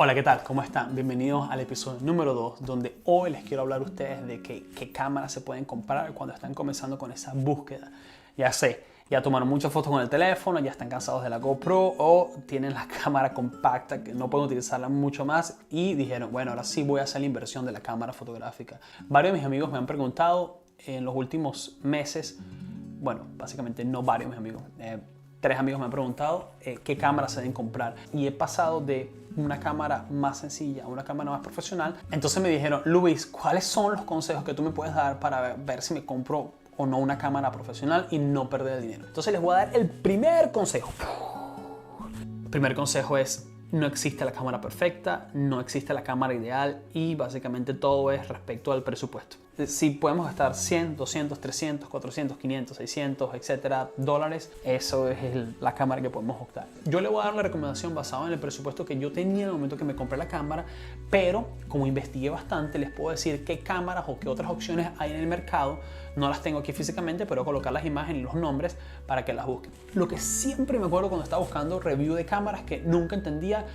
Hola, ¿qué tal? ¿Cómo están? Bienvenidos al episodio número 2, donde hoy les quiero hablar a ustedes de qué cámaras se pueden comprar cuando están comenzando con esa búsqueda. Ya sé, ya tomaron muchas fotos con el teléfono, ya están cansados de la GoPro o tienen la cámara compacta que no pueden utilizarla mucho más y dijeron, bueno, ahora sí voy a hacer la inversión de la cámara fotográfica. Varios de mis amigos me han preguntado en los últimos meses, bueno, básicamente no varios de mis amigos, 3 amigos me han preguntado qué cámara se deben comprar y he pasado de una cámara más sencilla a una cámara más profesional. Entonces me dijeron, Luis, ¿cuáles son los consejos que tú me puedes dar para ver si me compro o no una cámara profesional y no perder el dinero? Entonces les voy a dar el primer consejo. El primer consejo es: no existe la cámara perfecta, no existe la cámara ideal y básicamente todo es respecto al presupuesto. Si podemos gastar 100, 200, 300, 400, 500, 600, etcétera, dólares, eso es la cámara que podemos optar. Yo le voy a dar la recomendación basada en el presupuesto que yo tenía en el momento que me compré la cámara, pero como investigué bastante, les puedo decir qué cámaras o qué otras opciones hay en el mercado. No las tengo aquí físicamente, pero voy a colocar las imágenes y los nombres para que las busquen. Lo que siempre me acuerdo cuando estaba buscando review de cámaras que nunca entendía,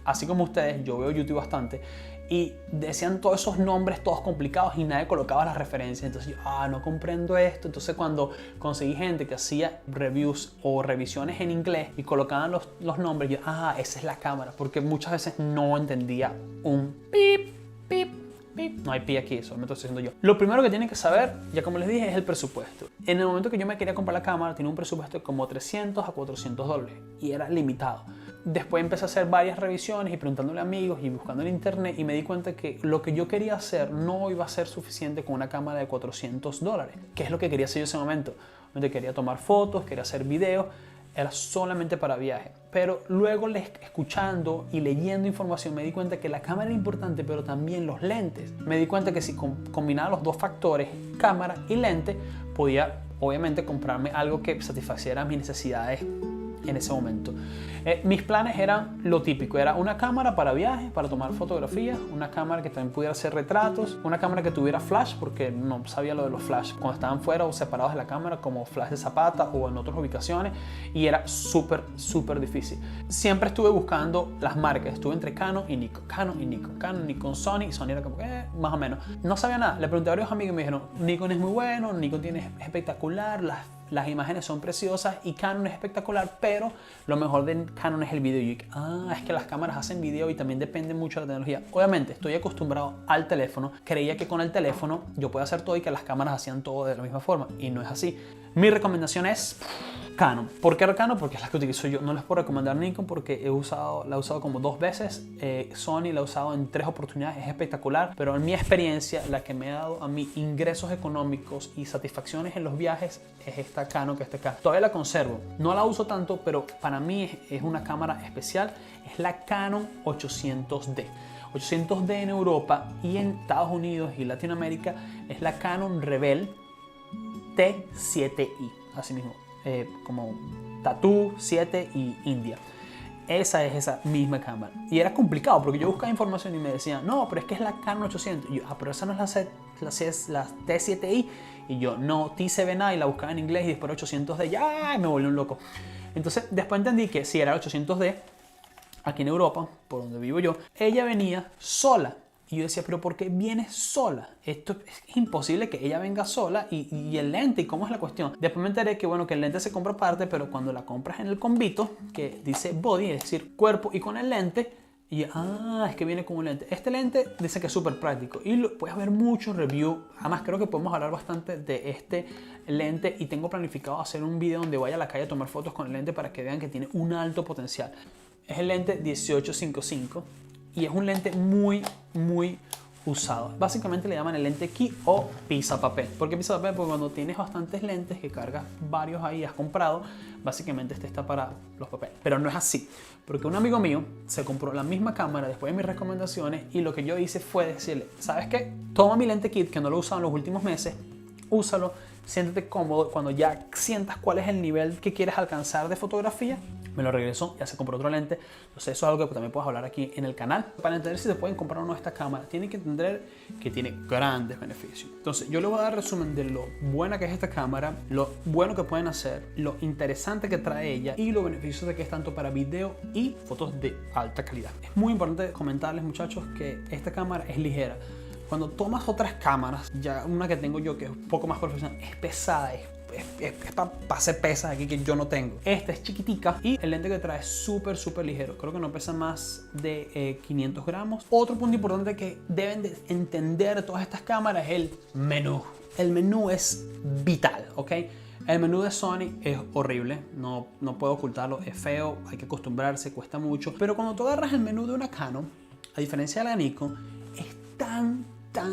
así como ustedes, yo veo YouTube bastante, y decían todos esos nombres todos complicados y nadie colocaba las referencias. Entonces yo, no comprendo esto. Entonces cuando conseguí gente que hacía reviews o revisiones en inglés y colocaban los nombres, yo, esa es la cámara, porque muchas veces no entendía un pip, pip, pip. No hay pi aquí, eso me estoy diciendo yo. Lo primero que tienen que saber, ya como les dije, es el presupuesto. En el momento que yo me quería comprar la cámara, tenía un presupuesto de como 300 a 400 dólares y era limitado. Después empecé a hacer varias revisiones y preguntándole a amigos y buscando en internet y me di cuenta que lo que yo quería hacer no iba a ser suficiente con una cámara de 400 dólares. ¿Qué es lo que quería hacer yo en ese momento? Donde quería tomar fotos, quería hacer videos, era solamente para viaje. Pero luego escuchando y leyendo información me di cuenta que la cámara era importante, pero también los lentes. Me di cuenta que si combinaba los dos factores, cámara y lente, podía obviamente comprarme algo que satisfaciera mis necesidades en ese momento. Mis planes eran lo típico, era una cámara para viajes, para tomar fotografías, una cámara que también pudiera hacer retratos, una cámara que tuviera flash, porque no sabía lo de los flash cuando estaban fuera o separados de la cámara, como flash de zapata o en otras ubicaciones, y era súper difícil. Siempre estuve buscando las marcas, estuve entre Canon y Nikon, Canon, Nikon, Sony, y Sony era como más o menos. No sabía nada, le pregunté a varios amigos y me dijeron, Nikon es muy bueno, Nikon es espectacular, las imágenes son preciosas y Canon es espectacular, pero lo mejor de Canon es el video. Y es que las cámaras hacen video y también depende mucho de la tecnología. Obviamente estoy acostumbrado al teléfono, creía que con el teléfono yo podía hacer todo y que las cámaras hacían todo de la misma forma y no es así. Mi recomendación es Canon. ¿Por qué Canon? Porque es la que utilizo yo. No les puedo recomendar Nikon porque la he usado como 2 veces. Sony la he usado en 3 oportunidades, es espectacular, pero en mi experiencia, la que me ha dado a mí ingresos económicos y satisfacciones en los viajes es esta Canon que está acá. Todavía la conservo, no la uso tanto, pero para mí es una cámara especial. Es la Canon 800D. 800D en Europa y en Estados Unidos y Latinoamérica es la Canon Rebel T7i, así mismo. Como Tattoo 7 y India. Esa es esa misma cámara. Y era complicado porque yo buscaba información y me decían, no, pero es que es la Canon 800. Y yo, pero esa no es la T7i. Y yo, no, T7i, y la buscaba en inglés y después 800D. Ya, me volví un loco. Entonces, después entendí que si era 800D, aquí en Europa, por donde vivo yo, ella venía sola. Y yo decía, pero ¿por qué viene sola? Esto es imposible que ella venga sola y el lente, ¿y cómo es la cuestión? Después me enteré que, bueno, que el lente se compra aparte, pero cuando la compras en el combito, que dice body, es decir, cuerpo y con el lente, y es que viene con un lente. Este lente dice que es súper práctico y puedes ver muchos reviews. Además, creo que podemos hablar bastante de este lente y tengo planificado hacer un video donde vaya a la calle a tomar fotos con el lente para que vean que tiene un alto potencial. Es el lente 18-55. Y es un lente muy usado. Básicamente le llaman el lente key o pisapapel. ¿Por qué pisapapel? Porque cuando tienes bastantes lentes que cargas varios ahí, has comprado, básicamente este está para los papeles. Pero no es así. Porque un amigo mío se compró la misma cámara después de mis recomendaciones y lo que yo hice fue decirle, ¿sabes qué? Toma mi lente kit que no lo he usado en los últimos meses, úsalo, siéntete cómodo. Cuando ya sientas cuál es el nivel que quieres alcanzar de fotografía, me lo regresó, ya se compró otro lente. Entonces eso es algo que también puedes hablar aquí en el canal. Para entender si se pueden comprar o no esta cámara, tienen que entender que tiene grandes beneficios. Entonces yo les voy a dar resumen de lo buena que es esta cámara, lo bueno que pueden hacer, lo interesante que trae ella y los beneficios de que es tanto para video y fotos de alta calidad. Es muy importante comentarles, muchachos, que esta cámara es ligera. Cuando tomas otras cámaras, ya una que tengo yo que es un poco más profesional, es pesada, es para hacer pesas aquí que yo no tengo. Esta es chiquitica y el lente que trae es súper ligero. Creo que no pesa más de 500 gramos. Otro punto importante que deben de entender todas estas cámaras es el menú. El menú es vital, ¿ok? El menú de Sony es horrible, no puedo ocultarlo, es feo, hay que acostumbrarse, cuesta mucho. Pero cuando tú agarras el menú de una Canon, a diferencia de la Nikon, es tan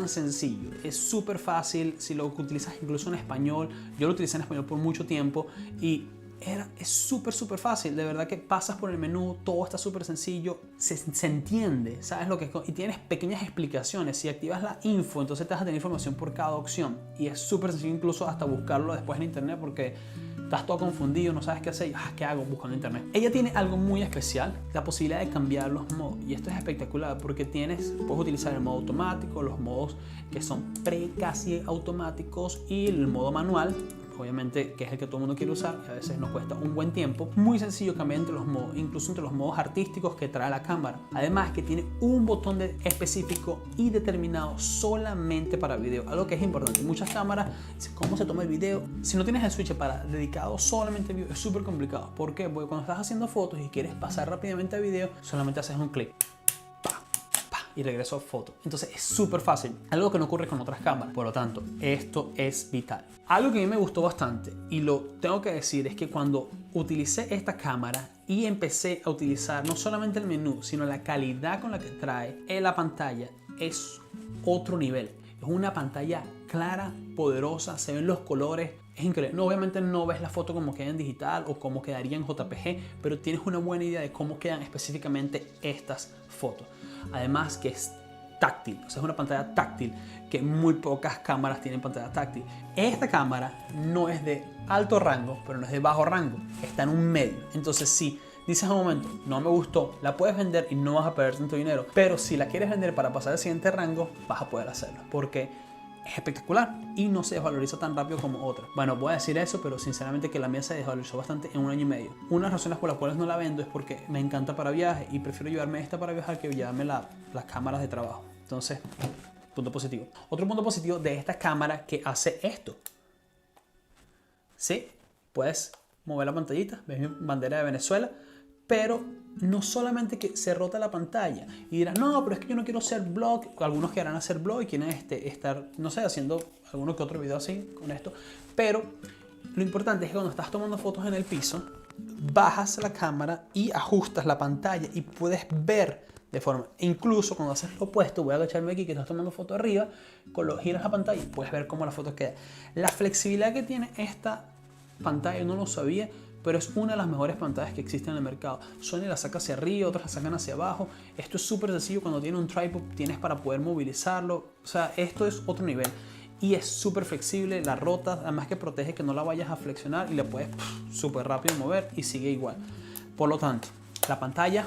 sencillo, es súper fácil. Si lo utilizas incluso en español, yo lo utilicé en español por mucho tiempo y es súper fácil. De verdad que pasas por el menú, todo está súper sencillo, se entiende, sabes lo que es, y tienes pequeñas explicaciones. Si activas la info, entonces te vas a tener información por cada opción y es súper sencillo incluso hasta buscarlo después en internet, porque estás todo confundido, no sabes qué hacer. ¿Qué hago? Buscando en internet. Ella tiene algo muy especial, la posibilidad de cambiar los modos. Y esto es espectacular porque puedes utilizar el modo automático, los modos que son casi automáticos y el modo manual, obviamente, que es el que todo el mundo quiere usar y a veces nos cuesta un buen tiempo. Muy sencillo cambiar entre los modos, incluso entre los modos artísticos que trae la cámara. Además que tiene un botón específico y determinado solamente para video, algo que es importante. Muchas cámaras, ¿cómo se toma el video? Si no tienes el switch dedicado solamente a video, es súper complicado. ¿Por qué? Porque cuando estás haciendo fotos y quieres pasar rápidamente a video, solamente haces un clic y regreso a foto. Entonces es súper fácil, algo que no ocurre con otras cámaras. Por lo tanto, esto es vital. Algo que a mí me gustó bastante y lo tengo que decir es que cuando utilicé esta cámara y empecé a utilizar no solamente el menú, sino la calidad con la que trae en la pantalla, es otro nivel. Es una pantalla clara, poderosa, se ven los colores, es increíble. No, obviamente no ves la foto como queda en digital o como quedaría en JPG, pero tienes una buena idea de cómo quedan específicamente estas fotos. Además que es táctil, o sea, es una pantalla táctil, que muy pocas cámaras tienen pantalla táctil. Esta cámara no es de alto rango, pero no es de bajo rango, está en un medio. Entonces si dices un momento, no me gustó, la puedes vender y no vas a perder tanto dinero, pero si la quieres vender para pasar al siguiente rango, vas a poder hacerlo, porque es espectacular y no se desvaloriza tan rápido como otra. Bueno, voy a decir eso, pero sinceramente que la mía se desvalorizó bastante en 1 año y medio. Una de las razones por las cuales no la vendo es porque me encanta para viajes y prefiero llevarme esta para viajar que llevarme las cámaras de trabajo. Entonces, punto positivo. Otro punto positivo de esta cámara que hace esto. Sí, puedes mover la pantallita, ves mi bandera de Venezuela, pero no solamente que se rota la pantalla y dirán, no, pero es que yo no quiero hacer vlog. Algunos querrán hacer vlog y quieren estar, no sé, haciendo alguno que otro video así con esto. Pero lo importante es que cuando estás tomando fotos en el piso, bajas la cámara y ajustas la pantalla y puedes ver de forma. Incluso cuando haces lo opuesto, voy a agacharme aquí que estás tomando foto arriba, giras la pantalla y puedes ver cómo la foto queda. La flexibilidad que tiene esta pantalla no lo sabía, pero es una de las mejores pantallas que existen en el mercado. Sony la saca hacia arriba, otras la sacan hacia abajo. Esto es súper sencillo. Cuando tiene un tripod tienes para poder movilizarlo. O sea, esto es otro nivel. Y es súper flexible, la rotas, además que protege que no la vayas a flexionar y la puedes súper rápido mover y sigue igual. Por lo tanto, la pantalla,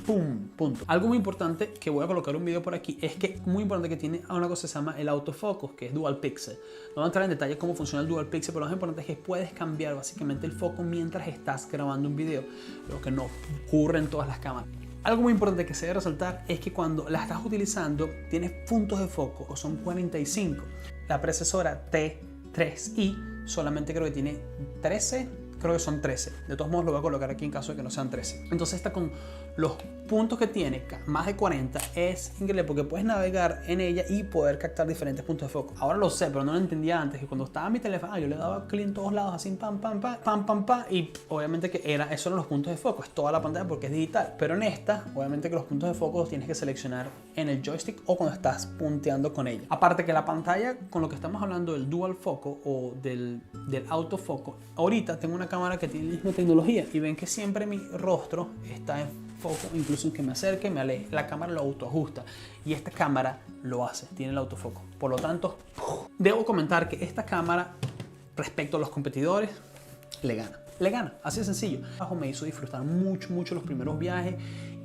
¡pum! Punto. Algo muy importante que voy a colocar un video por aquí es que muy importante que tiene una cosa que se llama el autofocus, que es dual pixel. No voy a entrar en detalle cómo funciona el dual pixel, pero lo más importante es que puedes cambiar básicamente el foco mientras estás grabando un video, lo que no ocurre en todas las cámaras. Algo muy importante que se debe resaltar es que cuando la estás utilizando tienes puntos de foco, o son 45. La precesora T3i solamente creo que tiene 13. Creo que son 13. De todos modos lo voy a colocar aquí en caso de que no sean 13. Entonces esta con los puntos que tiene, más de 40, es increíble porque puedes navegar en ella y poder captar diferentes puntos de foco. Ahora lo sé, pero no lo entendía antes. Que cuando estaba en mi teléfono, yo le daba clic en todos lados, así pam, pam, pam, pam, pam, pam. Y obviamente que esos eran los puntos de foco. Es toda la pantalla porque es digital. Pero en esta, obviamente que los puntos de foco los tienes que seleccionar en el joystick o cuando estás punteando con ella. Aparte que la pantalla, con lo que estamos hablando del dual foco o del autofoco, ahorita tengo una cámara que tiene la misma tecnología y ven que siempre mi rostro está en foco, incluso en que me acerque, me aleje, la cámara lo autoajusta y esta cámara lo hace, tiene el autofoco. Por lo tanto, debo comentar que esta cámara respecto a los competidores le gana. le gana, así de sencillo. Me hizo disfrutar mucho los primeros viajes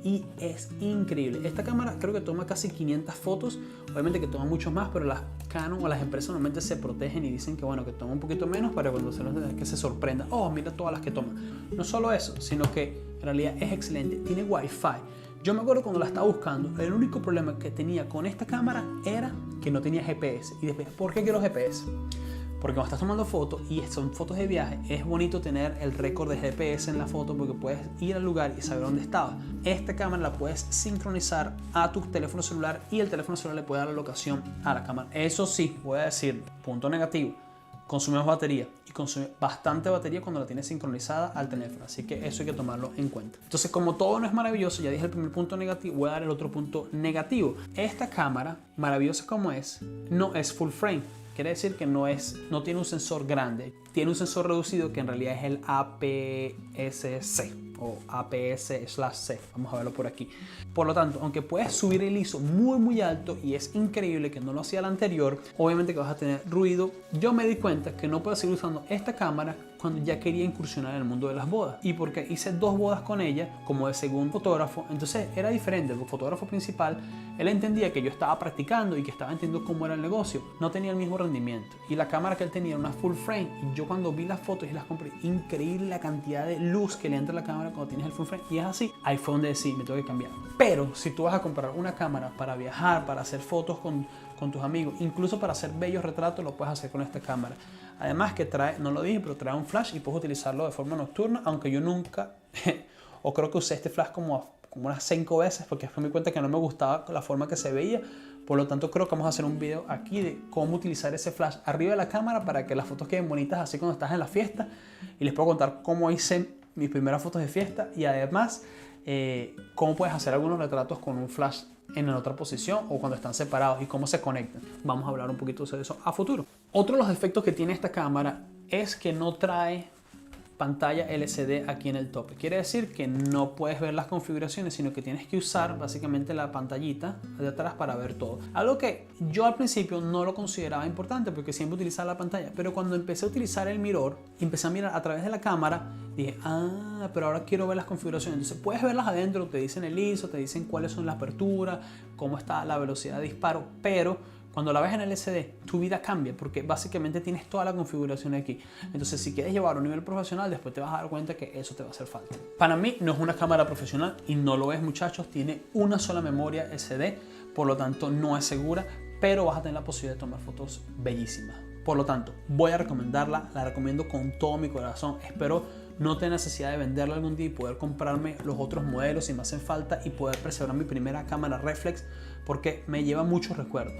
y es increíble. Esta cámara creo que toma casi 500 fotos, obviamente que toma mucho más, pero las Canon o las empresas normalmente se protegen y dicen que bueno, que toma un poquito menos para cuando que se sorprenda, oh, mira todas las que toma. No solo eso, sino que en realidad es excelente, tiene Wi-Fi. Yo me acuerdo cuando la estaba buscando, el único problema que tenía con esta cámara era que no tenía GPS. Y después, ¿por qué quiero GPS? Porque cuando estás tomando fotos y son fotos de viaje, es bonito tener el récord de GPS en la foto porque puedes ir al lugar y saber dónde estaba. Esta cámara la puedes sincronizar a tu teléfono celular y el teléfono celular le puede dar la locación a la cámara. Eso sí, voy a decir, punto negativo, consume más batería y consume bastante batería cuando la tienes sincronizada al teléfono, así que eso hay que tomarlo en cuenta. Entonces, como todo no es maravilloso, ya dije el primer punto negativo, voy a dar el otro punto negativo. Esta cámara, maravillosa como es, no es full frame. Quiere decir que no tiene un sensor grande, tiene un sensor reducido que en realidad es el APS-C o APS-C, vamos a verlo por aquí. Por lo tanto, aunque puedes subir el ISO muy alto y es increíble que no lo hacía el anterior, obviamente que vas a tener ruido. Yo me di cuenta que no puedo seguir usando esta cámara cuando ya quería incursionar en el mundo de las bodas, y porque hice 2 bodas con ella como de segundo fotógrafo, entonces era diferente. El fotógrafo principal, él entendía que yo estaba practicando y que estaba entendiendo cómo era el negocio, no tenía el mismo rendimiento, y la cámara que él tenía era una full frame, y yo cuando vi las fotos y las compré, increíble la cantidad de luz que le entra a la cámara cuando tienes el full frame, y es así. Ahí fue donde decidí, me tengo que cambiar. Pero si tú vas a comprar una cámara para viajar, para hacer fotos con tus amigos, incluso para hacer bellos retratos, lo puedes hacer con esta cámara. Además que trae, no lo dije, pero trae un flash y puedes utilizarlo de forma nocturna, aunque yo nunca, o creo que usé este flash como unas 5 veces, porque me di cuenta que no me gustaba la forma que se veía. Por lo tanto, creo que vamos a hacer un video aquí de cómo utilizar ese flash arriba de la cámara para que las fotos queden bonitas así cuando estás en la fiesta. Y les puedo contar cómo hice mis primeras fotos de fiesta y además cómo puedes hacer algunos retratos con un flash en otra posición o cuando están separados y cómo se conectan. Vamos a hablar un poquito de eso a futuro. Otro de los defectos que tiene esta cámara es que no trae pantalla LCD aquí en el tope. Quiere decir que no puedes ver las configuraciones, sino que tienes que usar básicamente la pantallita de atrás para ver todo. Algo que yo al principio no lo consideraba importante porque siempre utilizaba la pantalla, pero cuando empecé a utilizar el mirror, empecé a mirar a través de la cámara, dije, pero ahora quiero ver las configuraciones. Entonces puedes verlas adentro, te dicen el ISO, te dicen cuáles son las aperturas, cómo está la velocidad de disparo, pero cuando la ves en el LCD, tu vida cambia porque básicamente tienes toda la configuración aquí. Entonces, si quieres llevar a un nivel profesional, después te vas a dar cuenta que eso te va a hacer falta. Para mí no es una cámara profesional y no lo es, muchachos. Tiene una sola memoria SD, por lo tanto no es segura, pero vas a tener la posibilidad de tomar fotos bellísimas. Por lo tanto, voy a recomendarla, la recomiendo con todo mi corazón. Espero no tener necesidad de venderla algún día y poder comprarme los otros modelos si me hacen falta y poder preservar mi primera cámara reflex porque me lleva muchos recuerdos.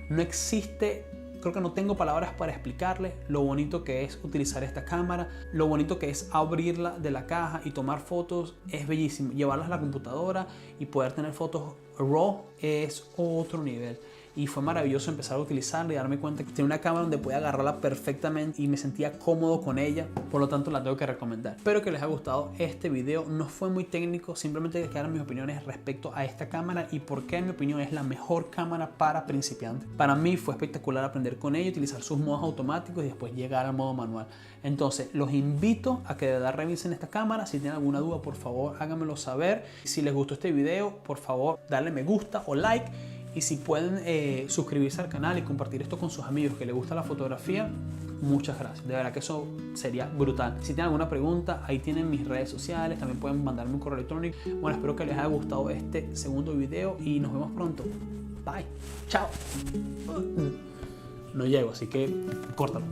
No existe, creo que no tengo palabras para explicarles lo bonito que es utilizar esta cámara, lo bonito que es abrirla de la caja y tomar fotos, es bellísimo. Llevarlas a la computadora y poder tener fotos RAW es otro nivel. Y fue maravilloso empezar a utilizarla y darme cuenta que tiene una cámara donde puede agarrarla perfectamente y me sentía cómodo con ella, por lo tanto la tengo que recomendar. Espero que les haya gustado este video, no fue muy técnico, simplemente quedaron mis opiniones respecto a esta cámara y por qué en mi opinión es la mejor cámara para principiantes. Para mí fue espectacular aprender con ella, utilizar sus modos automáticos y después llegar al modo manual. Entonces los invito a que de verdad revisen esta cámara. Si tienen alguna duda, por favor háganmelo saber. Si les gustó este video, por favor darle me gusta o like. Y si pueden suscribirse al canal y compartir esto con sus amigos que les gusta la fotografía, muchas gracias. De verdad que eso sería brutal. Si tienen alguna pregunta, ahí tienen mis redes sociales. También pueden mandarme un correo electrónico. Bueno, espero que les haya gustado este segundo video y nos vemos pronto. Bye. Chao. No llego, así que córtalo.